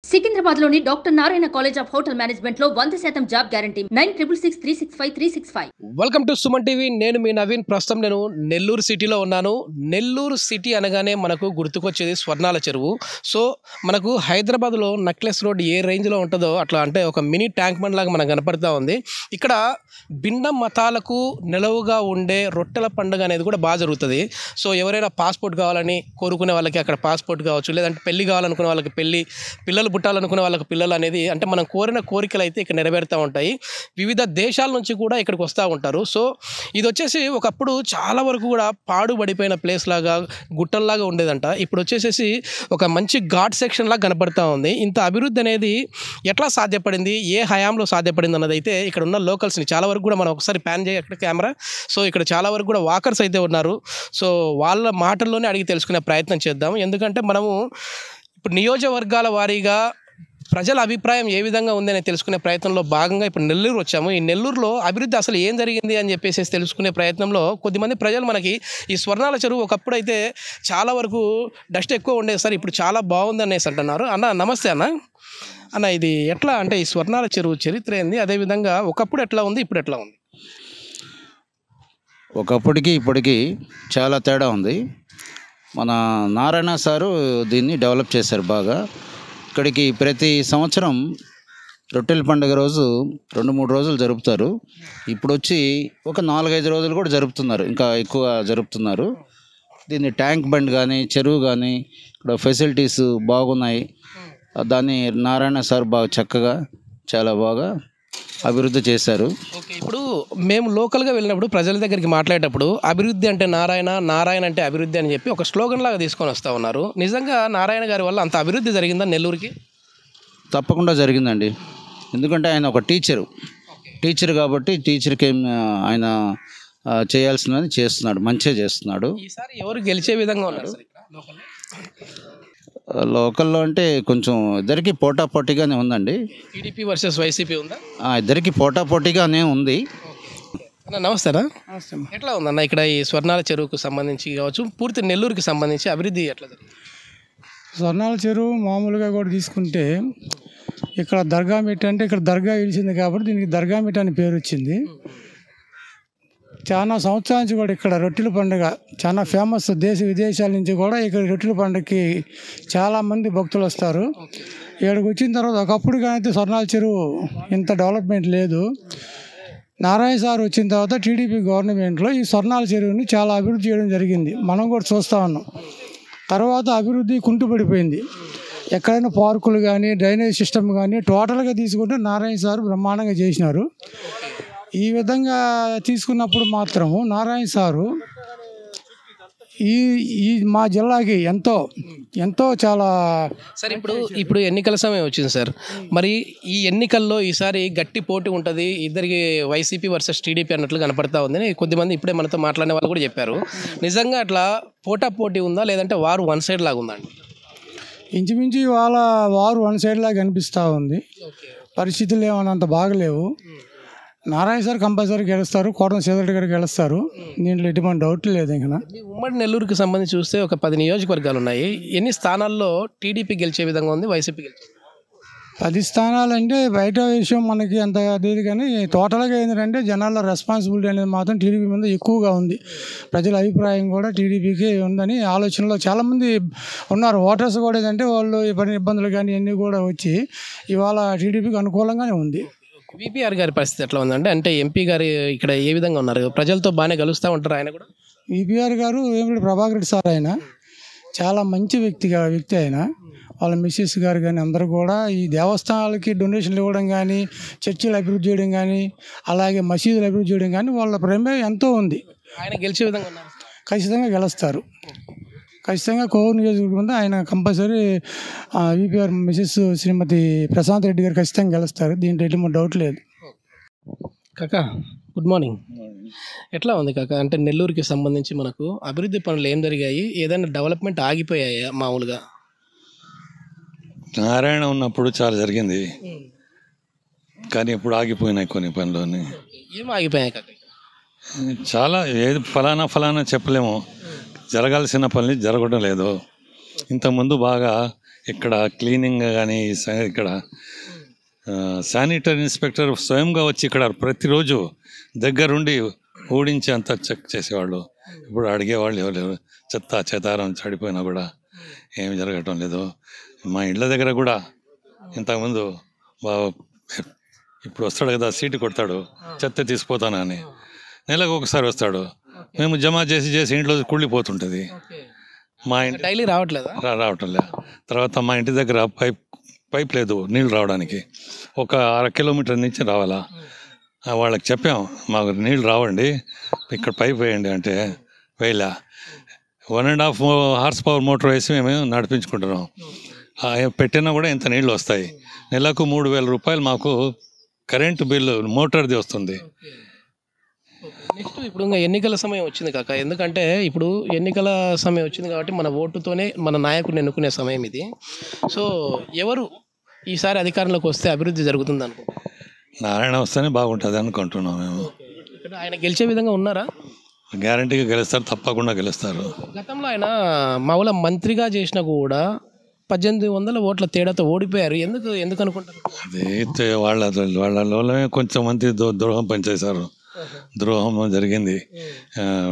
సికింద్రాబాద్లోని doctor Narayana college of hotel management లో 100% job guarantee 966365 welcome to Suman TV. నేను మీ నవీన్. ప్రస్తుతం నేను నెల్లూరు సిటీలో ఉన్నాను. నెల్లూరు సిటీ అనగానే మనకు గుర్తుకొచ్చేది స్వర్ణాల చెరువు. సో మనకు హైదరాబాద్లో నక్లెస్ రోడ్ ఏ రేంజ్లో ఉంటుందో అట్లా అంటే ఒక మినీ ట్యాంక్ బండ్ లాగా మనకు కనపడుతూ ఉంది. ఇక్కడ భిన్న మతాలకు నిలవుగా ఉండే రొట్టెల పండుగ అనేది కూడా బాగా జరుగుతుంది. సో ఎవరైనా పాస్పోర్ట్ కావాలని కోరుకునే వాళ్ళకి అక్కడ పాస్పోర్ట్ కావచ్చు, లేదంటే పెళ్లి కావాలనుకునే వాళ్ళకి పెళ్లి, పిల్లలు పుట్టాలనుకునే వాళ్ళకి పిల్లలు అనేది అంటే మనం కోరిన కోరికలు అయితే ఇక్కడ నెరవేరుతూ ఉంటాయి. వివిధ దేశాల నుంచి కూడా ఇక్కడికి వస్తూ ఉంటారు. సో ఇది వచ్చేసి ఒకప్పుడు చాలా వరకు కూడా పాడుబడిపోయిన ప్లేస్ లాగా గుట్టల్లాగా ఉండేదంట. ఇప్పుడు వచ్చేసేసి ఒక మంచి ఘాట్ సెక్షన్ లాగా కనపడతా ఉంది. ఇంత అభివృద్ధి అనేది ఎట్లా సాధ్యపడింది, ఏ హయాంలో సాధ్యపడింది అన్నది అయితే ఇక్కడ ఉన్న లోకల్స్ని చాలా వరకు కూడా మనం ఒకసారి ప్యాన్ చేయ అక్కడ కెమెరా. సో ఇక్కడ చాలా వరకు కూడా వాకర్స్ అయితే ఉన్నారు. సో వాళ్ళ మాటల్లోనే అడిగి తెలుసుకునే ప్రయత్నం చేద్దాం. ఎందుకంటే మనము ఇప్పుడు నియోజకవర్గాల వారీగా ప్రజల అభిప్రాయం ఏ విధంగా ఉందని తెలుసుకునే ప్రయత్నంలో భాగంగా ఇప్పుడు నెల్లూరు వచ్చాము. ఈ నెల్లూరులో అభివృద్ధి అసలు ఏం జరిగింది అని చెప్పేసి తెలుసుకునే ప్రయత్నంలో కొద్దిమంది ప్రజలు మనకి ఈ స్వర్ణాల చెరువు ఒకప్పుడు అయితే చాలా వరకు డస్ట్ ఎక్కువ ఉండేది సార్, ఇప్పుడు చాలా బాగుంది అనేసి అంటున్నారు. అన్న నమస్తే అన్న, ఇది ఎట్లా అంటే ఈ స్వర్ణాల చెరువు చరిత్ర ఏంది, అదేవిధంగా ఒకప్పుడు ఎట్లా ఉంది, ఇప్పుడు ఎట్లా ఉంది? ఒకప్పటికి ఇప్పటికి చాలా తేడా ఉంది. మన నారాయణ సారు దీన్ని డెవలప్ చేశారు బాగా. ఇక్కడికి ప్రతి సంవత్సరం రొట్టెల పండుగ రోజు 2-3 రోజులు జరుపుతారు. ఇప్పుడు వచ్చి ఒక 4-5 రోజులు కూడా జరుపుతున్నారు, ఇంకా ఎక్కువ జరుపుతున్నారు. దీన్ని ట్యాంక్ బండ్ కానీ చెరువు కానీ ఇక్కడ ఫెసిలిటీస్ బాగున్నాయి. దాన్ని నారాయణ సార్ బాగా చక్కగా చాలా బాగా అభివృద్ధి చేశారు. ఓకే, ఇప్పుడు మేము లోకల్గా వెళ్ళినప్పుడు ప్రజల దగ్గరికి మాట్లాడేటప్పుడు అభివృద్ధి అంటే నారాయణ, నారాయణ అంటే అభివృద్ధి అని చెప్పి ఒక స్లోగన్ లాగా తీసుకొని వస్తూ ఉన్నారు. నిజంగా నారాయణ గారి వల్ల అంత అభివృద్ధి జరిగిందా నెల్లూరుకి? తప్పకుండా జరిగిందండి. ఎందుకంటే ఆయన ఒక టీచర్ కాబట్టి టీచర్కి ఆయన చేయాల్సినది చేస్తున్నాడు, మంచిగా చేస్తున్నాడు. ఈసారి ఎవరు గెలిచే విధంగా ఉన్నారు సార్ ఇక్కడ లోకల్లో? లోకల్లో అంటే కొంచెం ఇద్దరికి పోటాపోటీగానే ఉందండి. టీడీపీ వర్సెస్ వైసీపీ ఉందా? ఇద్దరికి పోటాపోటీగానే ఉంది. అన్న నమస్తేనా. ఎట్లా ఉందన్న ఇక్కడ ఈ స్వర్ణాల చెరువుకు సంబంధించి కావచ్చు, పూర్తి నెల్లూరుకి సంబంధించి అభివృద్ధి ఎట్లా జరిగింది? స్వర్ణాల చెరువు మామూలుగా కూడా తీసుకుంటే ఇక్కడ దర్గా మిట్ అంటే ఇక్కడ దర్గా ఇలిచింది కాబట్టి దీనికి దర్గా మిట్ అని పేరు వచ్చింది. చాలా సంవత్సరాల నుంచి కూడా ఇక్కడ రొట్టెల పండుగ చాలా ఫేమస్. దేశ విదేశాల నుంచి కూడా ఇక్కడ రొట్టెల పండుగకి చాలామంది భక్తులు వస్తారు. ఇక్కడికి వచ్చిన తర్వాత ఒకప్పుడు కానీ స్వర్ణాల చెరువు ఇంత డెవలప్మెంట్ లేదు. నారాయణ సార్ వచ్చిన తర్వాత టీడీపీ గవర్నమెంట్లో ఈ స్వర్ణాల చెరువుని చాలా అభివృద్ధి చేయడం జరిగింది. మనం కూడా చూస్తూ ఉన్నాం. తర్వాత అభివృద్ధి కుంటుపడిపోయింది. ఎక్కడైనా పార్కులు కానీ డ్రైనేజ్ సిస్టమ్ కానీ టోటల్గా తీసుకుంటే నారాయణ సార్ బ్రహ్మాండంగా చేసినారు. ఈ విధంగా తీసుకున్నప్పుడు మాత్రము నారాయణ సారు ఈ మా జిల్లాకి ఎంతో చాలా సార్ ఇప్పుడు ఎన్నికల సమయం వచ్చింది సార్. మరి ఈ ఎన్నికల్లో ఈసారి గట్టి పోటీ ఉంటుంది, ఇద్దరికి వైసీపీ వర్సెస్ టీడీపీ అన్నట్లు కనపడతా ఉంది. కొద్దిమంది ఇప్పుడే మనతో మాట్లాడిన వాళ్ళు కూడా చెప్పారు. నిజంగా అట్లా పోటీ ఉందా, లేదంటే వారు వన్ సైడ్ లాగా ఉందా అండి? ఇంచుమించు వారు వన్ సైడ్ లాగా కనిపిస్తూ ఉంది. పరిస్థితులు ఏమన్నా అంత బాగలేవు. నారాయణ సార్ కంపల్సరీ గెలుస్తారు, కోటం శ్రీధర్ గారు గెలుస్తారు, దీంట్లో ఎటువంటి డౌట్ లేదు. ఇంకా ఉమ్మడి నెల్లూరుకి సంబంధించి చూస్తే ఒక 10 నియోజకవర్గాలు ఉన్నాయి. ఎన్ని స్థానాల్లో టీడీపీ గెలిచే విధంగా ఉంది, వైసీపీ గెలిచే? 10 స్థానాలు అంటే బయట విషయం మనకి అంత తెలియదు, కానీ టోటల్గా ఏంటంటే జనాల రెస్పాన్సిబిలిటీ అనేది మాత్రం టీడీపీ మీద ఎక్కువగా ఉంది. ప్రజల అభిప్రాయం కూడా టీడీపీకి ఉందని ఆలోచనలో చాలామంది ఉన్నారు. ఓటర్స్ కూడా ఏంటంటే వాళ్ళు ఇబ్బందులు కానీ ఇవన్నీ కూడా వచ్చి ఇవాళ టీడీపీకి అనుకూలంగానే ఉంది. విపిఆర్ గారి పరిస్థితి ఎట్లా ఉందంటే, అంటే ఎంపీ గారు ఇక్కడ ఏ విధంగా ఉన్నారు? ప్రజలతో బాగానే కలుస్తూ ఉంటారు ఆయన కూడా? విపిఆర్ గారు ఏమిటి ప్రభాకర్ రెడ్డి సార్ ఆయన చాలా మంచి వ్యక్తి ఆయన. వాళ్ళ మిస్సెస్ గారు కానీ అందరూ కూడా ఈ దేవస్థానాలకి డొనేషన్లు ఇవ్వడం కానీ, చర్చిలు అభివృద్ధి చేయడం కానీ, అలాగే మసీదులు అభివృద్ధి చేయడం కానీ వాళ్ళ ప్రమేయం ఎంతో ఉంది. ఆయన గెలిచే విధంగా ఉన్నారు? ఖచ్చితంగా గెలుస్తారు. ఖచ్చితంగా కోవూరు నియోజకవర్గం ఆయన కంపల్సరీ విపిఆర్ మిసెస్ శ్రీమతి ప్రశాంత్ రెడ్డి గారు ఖచ్చితంగా గెలుస్తారు. దీంట్లో ఎటువంటి డౌట్ లేదు. కాకా గుడ్ మార్నింగ్. ఎట్లా ఉంది కాకా, అంటే నెల్లూరుకి సంబంధించి మనకు అభివృద్ధి పనులు ఏం జరిగాయి, ఏదైనా డెవలప్మెంట్ ఆగిపోయాయా? మామూలుగా నారాయణ ఉన్నప్పుడు చాలా జరిగింది, కానీ ఇప్పుడు ఆగిపోయినాయి కొన్ని పనులు. ఏం ఆగిపోయాయి కాకా? చాలా ఏది ఫలానా చెప్పలేము. జరగాల్సిన పని జరగడం లేదు. ఇంతకుముందు బాగా ఇక్కడ క్లీనింగ్ కానీ ఇక్కడ శానిటరీ ఇన్స్పెక్టర్ స్వయంగా వచ్చి ఇక్కడ ప్రతిరోజు దగ్గరుండి ఊడించి అంతా చెక్ చేసేవాళ్ళు. ఇప్పుడు అడిగేవాళ్ళు ఎవరు, చెత్తారం చడిపోయినా కూడా ఏమి జరగటం లేదు. మా ఇళ్ళ దగ్గర కూడా ఇంతకుముందు ఇప్పుడు వస్తాడు కదా, సీటు కొడతాడు చెత్త తీసిపోతానని, నెలకు ఒకసారి వస్తాడు. మేము జమ చేసి ఇంట్లో కుళ్ళిపోతుంటుంది. మా ఇంటి డైలీ రావట్లేదా? రావటం లేదు. తర్వాత మా ఇంటి దగ్గర పైప్ లేదు నీళ్ళు రావడానికి, ఒక 1/2 కిలోమీటర్ నుంచి రావాలా. వాళ్ళకి చెప్పాం, మాకు నీళ్ళు రావండి, ఇక్కడ పైప్ వేయండి అంటే వేయలే. 1.5 హార్స్ పవర్ మోటార్ వేసి మేము నడిపించుకుంటున్నాం. పెట్టినా కూడా ఇంత నీళ్ళు వస్తాయి. నెలకు 3,000 రూపాయలు మాకు కరెంటు బిల్లు మోటార్ది వస్తుంది. నెక్స్ట్ ఇప్పుడు ఇంకా ఎన్నికల సమయం వచ్చింది కాక, ఎందుకంటే ఇప్పుడు ఎన్నికల సమయం వచ్చింది కాబట్టి మన ఓటుతోనే మన నాయకుడిని ఎన్నుకునే సమయం ఇది. సో ఎవరు ఈసారి అధికారంలోకి వస్తే అభివృద్ధి జరుగుతుంది అనుకుంటున్నాం? నారాయణ వస్తేనే బాగుంటుంది అనుకుంటున్నాం మేము. ఇక్కడ ఆయన గెలిచే విధంగా ఉన్నారా? గ్యారంటీగా గెలుస్తారు, తప్పకుండా గెలుస్తారు. గతంలో ఆయన మామూలు మంత్రిగా చేసినా కూడా 1800 ఓట్ల తేడాతో ఓడిపోయారు. ఎందుకు అనుకుంటారు? అదే వాళ్ళ కొంచెం మంది ద్రోహం పనిచేశారు, ద్రోహం జరిగింది.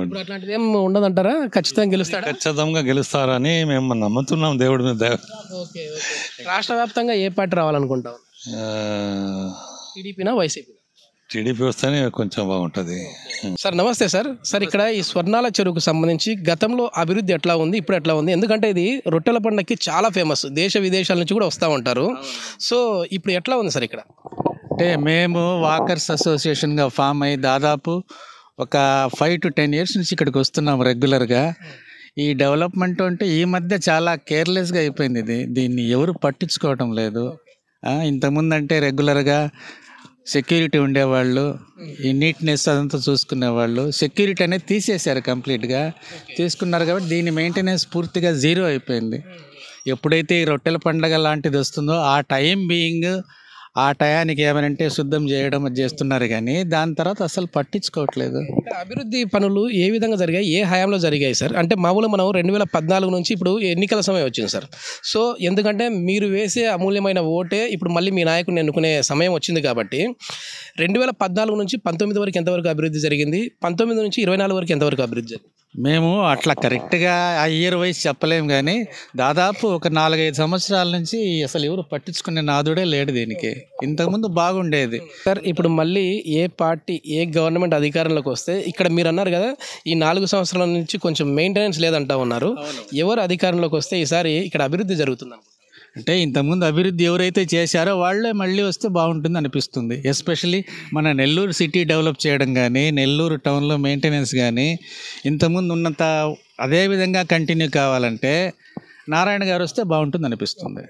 ఇప్పుడు అట్లాంటిది ఏం ఉండదంటారా? ఖచ్చితంగా గెలుస్తారా? ఖచ్చితంగా గెలుస్తారని మేము నమ్ముతున్నాం దేవుడి మీద. రాష్ట్ర వ్యాప్తంగా ఏ పార్టీ రావాలనుకుంటాం? టీడీపీనా వైసీపీ? టీడీపీ వస్తేనే కొంచెం బాగుంటుంది. సార్ నమస్తే సార్. సార్ ఇక్కడ ఈ స్వర్ణాల చెరువుకు సంబంధించి గతంలో అభివృద్ధి ఎట్లా ఉంది, ఇప్పుడు ఎట్లా ఉంది? ఎందుకంటే ఇది రొట్టెల పండుగకి చాలా ఫేమస్, దేశ విదేశాల నుంచి కూడా వస్తూ ఉంటారు. సో ఇప్పుడు ఎట్లా ఉంది సార్ ఇక్కడ? అంటే మేము వాకర్స్ అసోసియేషన్గా ఫామ్ అయ్యి దాదాపు ఒక 5 to 10 years నుంచి ఇక్కడికి వస్తున్నాం రెగ్యులర్గా. ఈ డెవలప్మెంట్ అంటే ఈ మధ్య చాలా కేర్లెస్గా అయిపోయింది. దీన్ని ఎవరు పట్టించుకోవటం లేదు. ఇంతకుముందు అంటే రెగ్యులర్గా సెక్యూరిటీ ఉండేవాళ్ళు, ఈ నీట్నెస్ అదంతా చూసుకునేవాళ్ళు. సెక్యూరిటీ అనేది తీసేశారు, కంప్లీట్గా తీసుకున్నారు. కాబట్టి దీని మెయింటెనెన్స్ పూర్తిగా జీరో అయిపోయింది. ఎప్పుడైతే ఈ రొట్టెల పండగ లాంటిది వస్తుందో ఆ టైం బీయింగ్, ఆ టయానికి ఏమనంటే శుద్ధం చేయడం చేస్తున్నారు, కానీ దాని తర్వాత అసలు పట్టించుకోవట్లేదు. అభివృద్ధి పనులు ఏ విధంగా జరిగాయి, ఏ హయాంలో జరిగాయి సార్? అంటే మామూలుగా మనం 2014 నుంచి ఇప్పుడు ఎన్నికల సమయం వచ్చింది సార్. సో ఎందుకంటే మీరు వేసే అమూల్యమైన ఓటే ఇప్పుడు మళ్ళీ మీ నాయకుడిని ఎన్నుకునే సమయం వచ్చింది కాబట్టి 2014 నుంచి 19 వరకు ఎంతవరకు అభివృద్ధి జరిగింది, 19 నుంచి 24 వరకు ఎంతవరకు అభివృద్ధి జరిగింది? మేము అట్లా కరెక్ట్గా ఆ ఇయర్ వైజ్ చెప్పలేము, కానీ దాదాపు ఒక 4-5 సంవత్సరాల నుంచి అసలు ఎవరు పట్టించుకునే నాదుడే లేడు దీనికి. ఇంతకుముందు బాగుండేది సార్. ఇప్పుడు మళ్ళీ ఏ పార్టీ, ఏ గవర్నమెంట్ అధికారంలోకి వస్తే, ఇక్కడ మీరు అన్నారు కదా ఈ 4 సంవత్సరాల నుంచి కొంచెం మెయింటెనెన్స్ లేదంటా ఉన్నారు, ఎవరు అధికారంలోకి వస్తే ఈసారి ఇక్కడ అభివృద్ధి జరుగుతుంది? అంటే ఇంతకుముందు అభివృద్ధి ఎవరైతే చేశారో వాళ్ళే మళ్ళీ వస్తే బాగుంటుంది అనిపిస్తుంది. ఎస్పెషలీ మన నెల్లూరు సిటీ డెవలప్ చేయడం కానీ, నెల్లూరు టౌన్లో మెయింటెనెన్స్ కానీ ఇంతకుముందు ఉన్నంత అదే విధంగా కంటిన్యూ కావాలంటే నారాయణ గారు వస్తే బాగుంటుంది అనిపిస్తుంది.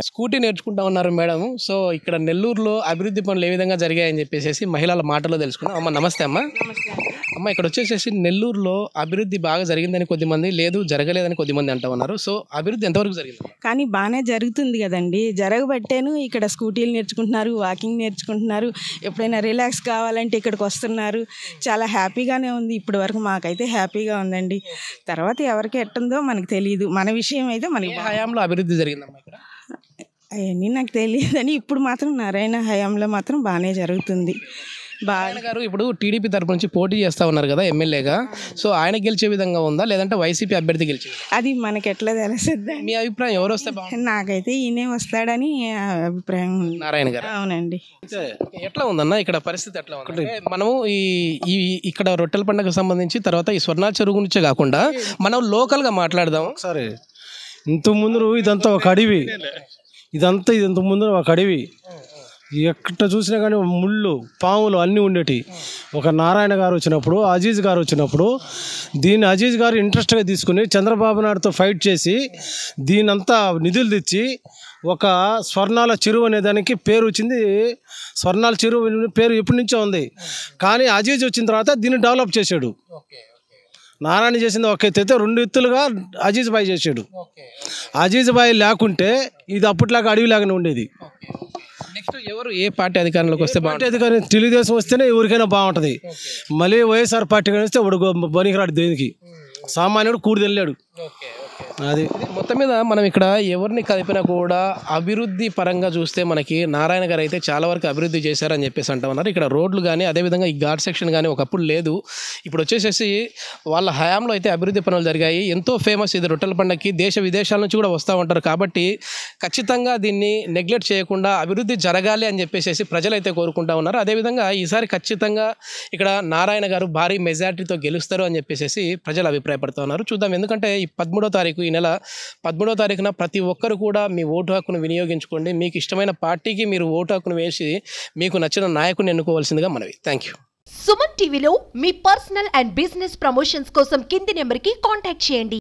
స్కూటీ నేర్చుకుంటా ఉన్నారు మేడం. సో ఇక్కడ నెల్లూరులో అభివృద్ధి పనులు ఏ విధంగా జరిగాయని చెప్పేసి మహిళల మాటలో తెలుసుకున్నాం. అమ్మ నమస్తే. అమ్మ ఇక్కడ వచ్చేసేసి నెల్లూరులో అభివృద్ధి బాగా జరిగిందని కొద్దిమంది, లేదు జరగలేదని కొద్దిమంది అంటా ఉన్నారు. సో అభివృద్ధి ఎంతవరకు జరిగింది? కానీ బాగానే జరుగుతుంది కదండి. జరగబట్టేను ఇక్కడ స్కూటీలు నేర్చుకుంటున్నారు, వాకింగ్ నేర్చుకుంటున్నారు, ఎప్పుడైనా రిలాక్స్ కావాలంటే ఇక్కడికి వస్తున్నారు. చాలా హ్యాపీగానే ఉంది. ఇప్పటి వరకు మాకైతే హ్యాపీగా ఉందండి. తర్వాత ఎవరికి ఎట్టుందో మనకు తెలియదు. మన విషయం అయితే మనకి హయాంలో అభివృద్ధి జరిగిందమ్మా ఇక్కడ? అవన్నీ నాకు తెలియదని, ఇప్పుడు మాత్రం నారాయణ హయాంలో మాత్రం బాగానే జరుగుతుంది. ఆయన గారు ఇప్పుడు టీడీపీ తరపు నుంచి పోటీ చేస్తా ఉన్నారు కదా ఎమ్మెల్యేగా. సో ఆయన గెలిచే విధంగా ఉందా, లేదంటే వైసీపీ అభ్యర్థి గెలిచే? అది మనకి ఎట్లా తెలుస్తుంది? మీ అభిప్రాయం ఎవరు వస్తే బాగుంటుంది? నాకైతే ఈయనే వస్తాడని అభిప్రాయం ఉంది. నారాయణ గారు. అవునండి. ఎట్లా ఉందన్న ఇక్కడ పరిస్థితి ఎట్లా ఉంది? మనము ఈ ఇక్కడ రొట్టెల పండుగకు సంబంధించి తర్వాత ఈ స్వర్ణాల చెరువు గురించే కాకుండా మనం లోకల్గా మాట్లాడదాం. సరే, ఇంతకుముందు ఇదంతా ఒక అడవి, ఇదంతా ముందు ఒక అడవి. ఎక్కడ చూసినా కానీ ముళ్ళు, పాములు అన్నీ ఉండేటి. ఒక నారాయణ గారు వచ్చినప్పుడు, అజీజ్ గారు వచ్చినప్పుడు దీన్ని అజీజ్ గారు ఇంట్రెస్ట్గా తీసుకుని చంద్రబాబు నాయుడుతో ఫైట్ చేసి దీనంతా నిధులు తెచ్చి ఒక స్వర్ణాల చెరువు అనే దానికి పేరు వచ్చింది. స్వర్ణాల చెరువు పేరు ఎప్పటి నుంచో ఉంది, కానీ అజీజ్ వచ్చిన తర్వాత దీన్ని డెవలప్ చేశాడు. నారాయణ చేసింది ఒక ఎత్తు అయితే 2 ఎత్తులుగా అజీజ్ బాయ్ చేశాడు. అజీజ్ బాయ్ లేకుంటే ఇది అప్పట్లాగా అడవిలాగానే ఉండేది. నెక్స్ట్ ఎవరు, ఏ పార్టీ అధికారంలోకి వస్తే పార్టీ అధికారం తెలుగుదేశం వస్తేనే ఎవరికైనా బాగుంటుంది. మళ్ళీ వైఎస్ఆర్ పార్టీ వస్తే వాడు బనికిరాడు, దేనికి సామాన్యుడు కూడి వెళ్ళాడు. అది మొత్తం మీద మనం ఇక్కడ ఎవరిని కలిపినా కూడా అభివృద్ధి పరంగా చూస్తే మనకి నారాయణ గారు అయితే చాలా వరకు అభివృద్ధి చేశారని చెప్పేసి అంటా ఉన్నారు. ఇక్కడ రోడ్లు కానీ అదేవిధంగా ఈ ఘాట్ సెక్షన్ కానీ ఒకప్పుడు లేదు, ఇప్పుడు వచ్చేసేసి వాళ్ళ హయాంలో అయితే అభివృద్ధి పనులు జరిగాయి. ఎంతో ఫేమస్ ఇది రొట్టెల పండుగకి, దేశ విదేశాల నుంచి కూడా వస్తూ ఉంటారు. కాబట్టి ఖచ్చితంగా దీన్ని నెగ్లెక్ట్ చేయకుండా అభివృద్ధి జరగాలి అని చెప్పేసి ప్రజలు అయితే కోరుకుంటా ఉన్నారు. అదేవిధంగా ఈసారి ఖచ్చితంగా ఇక్కడ నారాయణ గారు భారీ మెజార్టీతో గెలుస్తారు అని చెప్పేసి ప్రజలు అభిప్రాయపడుతూ ఉన్నారు. చూద్దాం, ఎందుకంటే ఈ 13వ తారీఖు, ఈ నెల 13వ తారీఖున ప్రతి ఒక్కరు కూడా మీ ఓటు హక్కును వినియోగించుకోండి. మీకు ఇష్టమైన పార్టీకి మీరు ఓటు హక్కును వేసి మీకు నచ్చిన నాయకుని ఎన్నుకోవాల్సిందిగా మనవి. Thank you. సుమన్ టీవీలో మీ పర్సనల్ అండ్ బిజినెస్ ప్రమోషన్స్ కోసం కింది నెంబర్కి కాంటాక్ట్ చేయండి.